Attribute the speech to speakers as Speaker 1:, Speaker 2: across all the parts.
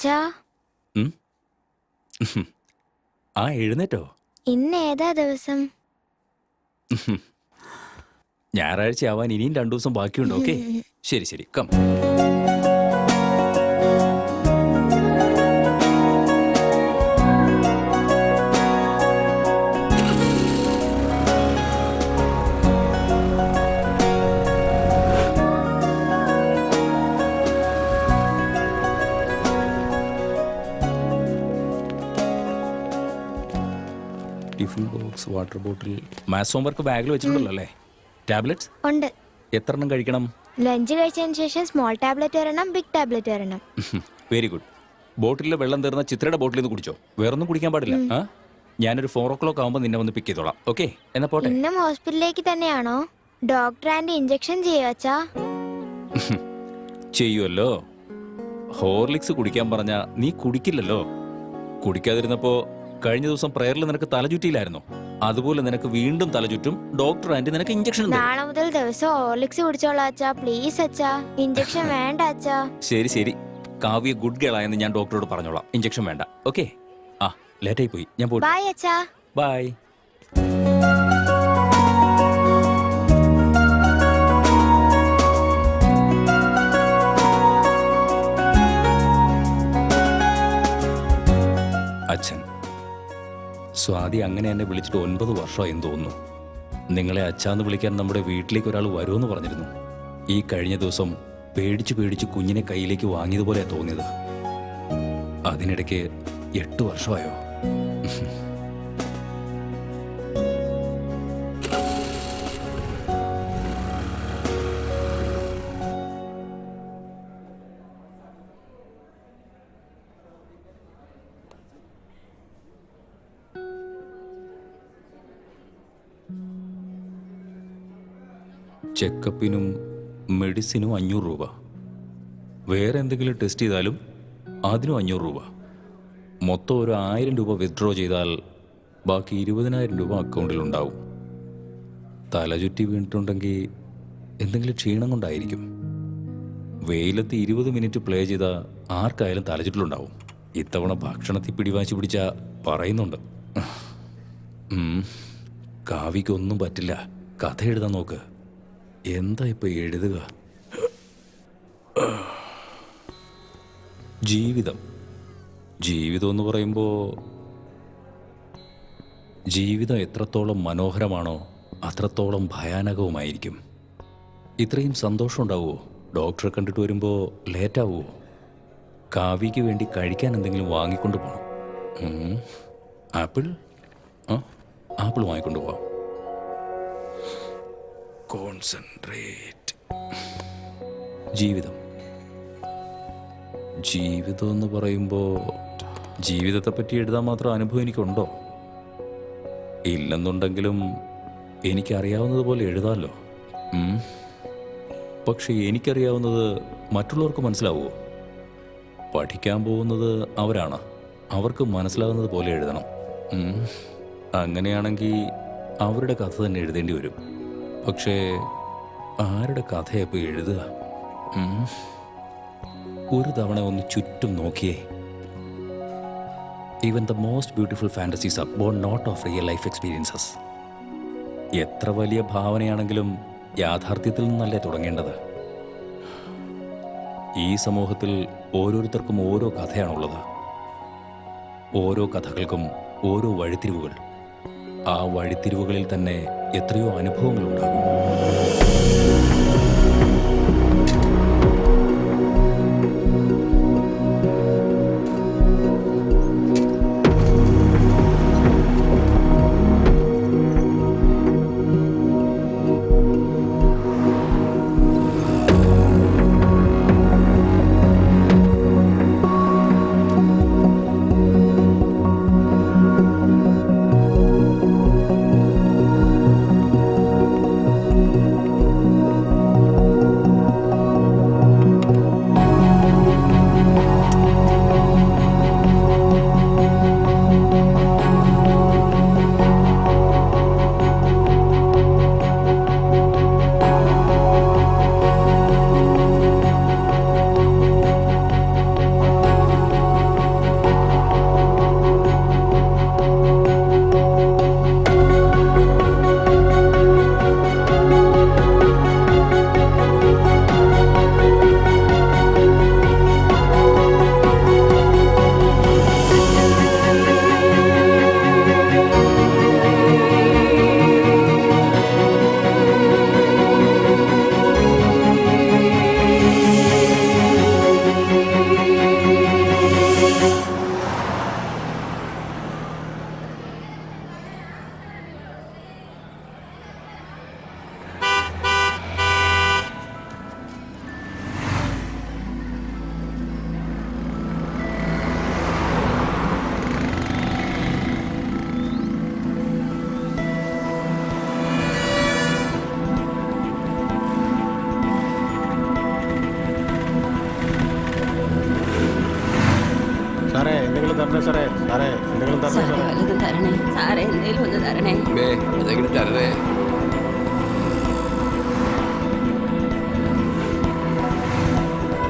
Speaker 1: അച്ഛാ,
Speaker 2: ഉം? ആ എഴുന്നേറ്റോ?
Speaker 1: ഇന്ന് ഏതാ ദിവസം?
Speaker 2: ഞായറാഴ്ച ആവാൻ ഇനിയും 2 ദിവസം ബാക്കിയുണ്ട്. ഓക്കെ, ശരി ശരി, come. Tiffin box, water bottle, maths homework ബാഗിൽ വെച്ചിട്ടുണ്ടല്ലോ അല്ലേ? ടാബ്ലറ്റ്സ്
Speaker 1: ഉണ്ട്.
Speaker 2: എത്ര എണ്ണം കഴിക്കണം?
Speaker 1: ലഞ്ച് കഴിച്ചതിന് ശേഷം സ്മോൾ ടാബ്ലറ്റ് ഒരെണ്ണം, ബിഗ് ടാബ്ലറ്റ് ഒരെണ്ണം.
Speaker 2: Very good. ബോട്ടിലെ വെള്ളം തീർന്ന ചിത്രയുടെ ബോട്ടിൽ നിന്ന് കുടിച്ചോ. വേറൊന്നും കുടിക്കാൻ പാടില്ല. ആ, ഞാനൊരു 4 o'clock ആകുമ്പോൾ നിന്നെ വന്ന് പിക്ക് ചെയ്തോളാം. ഓക്കെ, എന്നാ പോട്ടെ.
Speaker 1: ഇന്നും ഹോസ്പിറ്റലിലേക്ക് തന്നെയാണോ? ഡോക്ടർ ആൻഡ് ഇഞ്ചക്ഷൻ ചെയ്യോ അച്ഛാ?
Speaker 2: ചെയ്യുമല്ലോ. ഹോർലിക്സ് കുടിക്കാൻ പറഞ്ഞാ നീ കുടിക്കില്ലല്ലോ. കുടിക്കാതിരുന്നപ്പോ കഴിഞ്ഞ ദിവസം പ്രയറിൽ നിനക്ക് തലചുറ്റിയില്ലായിരുന്നോ? അതുപോലെ നിനക്ക് വീണ്ടും തലചുറ്റും. ഡോക്ടർ ആൻറ്റി നിനക്ക് ഇഞ്ചക്ഷൻ തരും.
Speaker 1: നാളെ മുതൽ ദിവസം ഹോർലിക്സ് കുടിച്ചോളാം അച്ഛാ. പ്ലീസ് അച്ഛാ, ഇഞ്ചക്ഷൻ വേണ്ട അച്ഛാ.
Speaker 2: ശരി ശരി, കാവ്യ ഗുഡ് ഗേൾ ആയെന്ന് ഞാൻ ഡോക്ടറോട് പറഞ്ഞോളാം. ഇഞ്ചക്ഷൻ വേണ്ട. ഓക്കെ, ആ ലേറ്റായി പോയി, ഞാൻ പോയി.
Speaker 1: ബൈ അച്ഛാ.
Speaker 2: ബൈ. അച്ഛൻ സ്വാതി അങ്ങനെ എന്നെ വിളിച്ചിട്ട് 9 വർഷമായെന്ന് തോന്നുന്നു. നിങ്ങളെ അച്ഛാന്ന് വിളിക്കാൻ നമ്മുടെ വീട്ടിലേക്ക് ഒരാൾ വരുമെന്ന് പറഞ്ഞിരുന്നു. ഈ കഴിഞ്ഞ ദിവസം പേടിച്ച് പേടിച്ച് കുഞ്ഞിനെ കയ്യിലേക്ക് വാങ്ങിയതുപോലെയാ തോന്നിയത്. അതിനിടയ്ക്ക് 8 വർഷമായോ? ചെക്കപ്പിനും മെഡിസിനും 500 രൂപ. വേറെ എന്തെങ്കിലും ടെസ്റ്റ് ചെയ്താലും അതിനും 500 രൂപ. മൊത്തം ഒരു 1000 രൂപ വിത്ഡ്രോ ചെയ്താൽ ബാക്കി 20,000 രൂപ അക്കൗണ്ടിലുണ്ടാവും. തല ചുറ്റി വീണിട്ടുണ്ടെങ്കിൽ എന്തെങ്കിലും ക്ഷീണം കൊണ്ടായിരിക്കും. വെയിലത്ത് 20 മിനിറ്റ് പ്ലേ ചെയ്താൽ ആർക്കായാലും തലചുറ്റിലുണ്ടാവും. ഇത്തവണ ഭക്ഷണത്തിൽ പിടിവാശി പിടിച്ച പറയുന്നുണ്ട്. കാവ്യക്കൊന്നും പറ്റില്ല. കഥ എഴുതാൻ നോക്ക്. എന്താ ഇപ്പൊ എഴുതുക? ജീവിതം എന്ന് പറയുമ്പോൾ ജീവിതം എത്രത്തോളം മനോഹരമാണോ അത്രത്തോളം ഭയാനകവുമായിരിക്കും. ഇത്രയും സന്തോഷം ഉണ്ടാവുമോ? ഡോക്ടറെ കണ്ടിട്ട് വരുമ്പോൾ ലേറ്റാവുമോ? കാവ്യയ്ക്ക് വേണ്ടി കഴിക്കാൻ എന്തെങ്കിലും വാങ്ങിക്കൊണ്ട് പോകണം. ആപ്പിൾ ആപ്പിൾ വാങ്ങിക്കൊണ്ട് പോവാം. കോൺസെൻട്രേറ്റ്. ജീവിതം എന്ന് പറയുമ്പോൾ ജീവിതത്തെപ്പറ്റി എഴുതാൻ മാത്രം അനുഭവം എനിക്കുണ്ടോ? ഇല്ലെന്നുണ്ടെങ്കിലും എനിക്കറിയാവുന്നതുപോലെ എഴുതാമല്ലോ. പക്ഷെ എനിക്കറിയാവുന്നത് മറ്റുള്ളവർക്ക് മനസ്സിലാവുമോ? പഠിക്കാൻ പോകുന്നത് അവരാണ്. അവർക്ക് മനസ്സിലാകുന്നത് പോലെ എഴുതണം. അങ്ങനെയാണെങ്കിൽ അവരുടെ കഥ തന്നെ എഴുതേണ്ടി വരും. പക്ഷേ ആരുടെ കഥയപ്പോൾ എഴുതുക? ഒരു തവണ ഒന്ന് ചുറ്റും നോക്കിയേ. Even the most beautiful fantasies are born not of real life experiences. എത്ര വലിയ ഭാവനയാണെങ്കിലും യാഥാർത്ഥ്യത്തിൽ നിന്നല്ലേ തുടങ്ങേണ്ടത്. ഈ സമൂഹത്തിൽ ഓരോരുത്തർക്കും ഓരോ കഥയാണുള്ളത്. ഓരോ കഥകൾക്കും ഓരോ വഴിത്തിരിവുകൾ. ആ വഴിത്തിരിവുകളിൽ തന്നെ എത്രയോ അനുഭവങ്ങളുണ്ടാകും.
Speaker 3: സാറേ വല്ലതും തരണേ, സാറേ എന്തേലും ഒന്ന് തരണേ.
Speaker 4: എന്തെങ്കിലും തരണേ.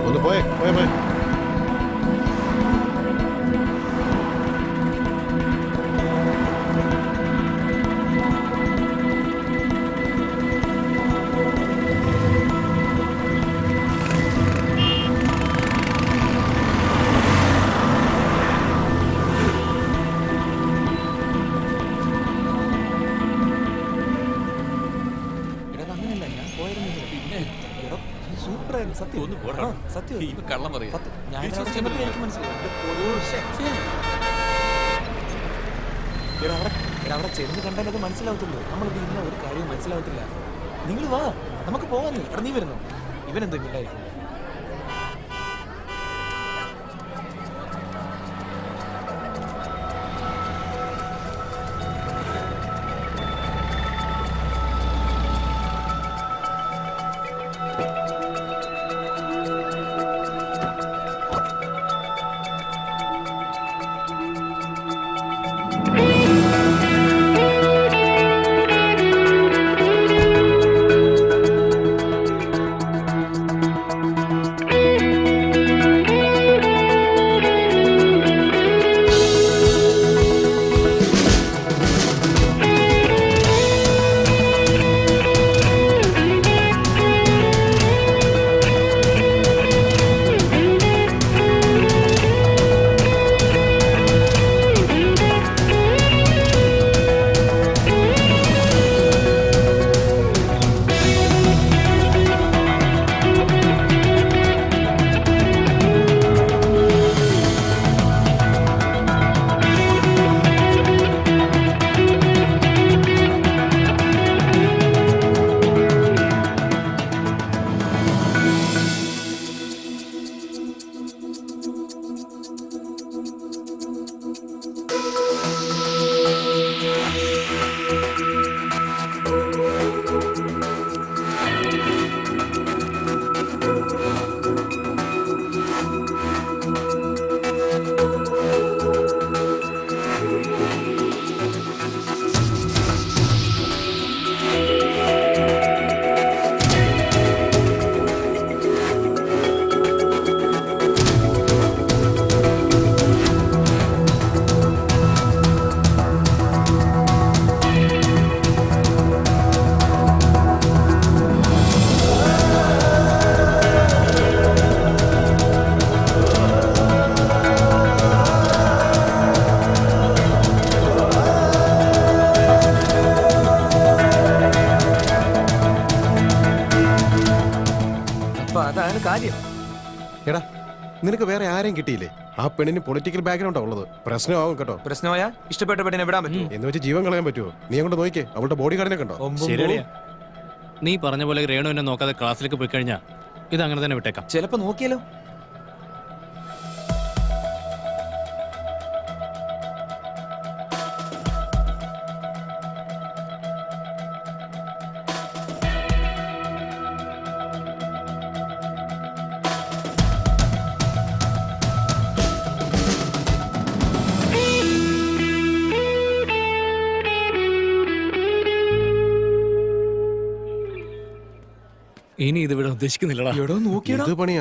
Speaker 5: ഒന്ന് പോയേ പോയേ പോയേ.
Speaker 6: അവിടെ ചെന്ന് കണ്ടാൽ അത് മനസ്സിലാവത്തുള്ളൂ. നമ്മൾ ഇന്ന ഒരു കാര്യം മനസ്സിലാവത്തില്ല. നിങ്ങൾ വാ, നമുക്ക് പോവാന്ന്. അവിടെ നീ വരുന്നു. ഇവൻ എന്തെങ്കിലും ഇല്ലായിരിക്കും. അതാണ് കാര്യം.
Speaker 5: എടാ നിനക്ക് വേറെ ആരെയും കിട്ടിയില്ലേ? ആ പെണ്ണിന് പൊളിറ്റിക്കൽ ബാക്ക്ഗ്രൗണ്ടാ ഉള്ളത്. പ്രശ്നമാവും കേട്ടോ.
Speaker 6: പ്രശ്നമായ ഇഷ്ടപ്പെട്ട പെണ്ണിനെ വിടാൻ പറ്റും
Speaker 5: എന്ന് വെച്ച് ജീവൻ കളയാൻ പറ്റുമോ? നീ അങ്ങോട്ട് നോക്കിക്കേ, അവളുടെ ബോഡി ഗാർഡിനെ കണ്ടോ?
Speaker 7: ശരിയാ, നീ പറഞ്ഞ പോലെ രേണു എന്നെ നോക്കാതെ ക്ലാസ്സിലേക്ക് പോയി കഴിഞ്ഞാൽ ഇത് അങ്ങനെ തന്നെ വിട്ടേക്കാം.
Speaker 6: ചിലപ്പോ നോക്കിയാലോ.
Speaker 7: ഇനി ഇതിവിടെ ഉദ്ദേശിക്കുന്നില്ലടാ.
Speaker 6: എടോ നോക്കിയടാ,
Speaker 5: ഇത് പണിയാ.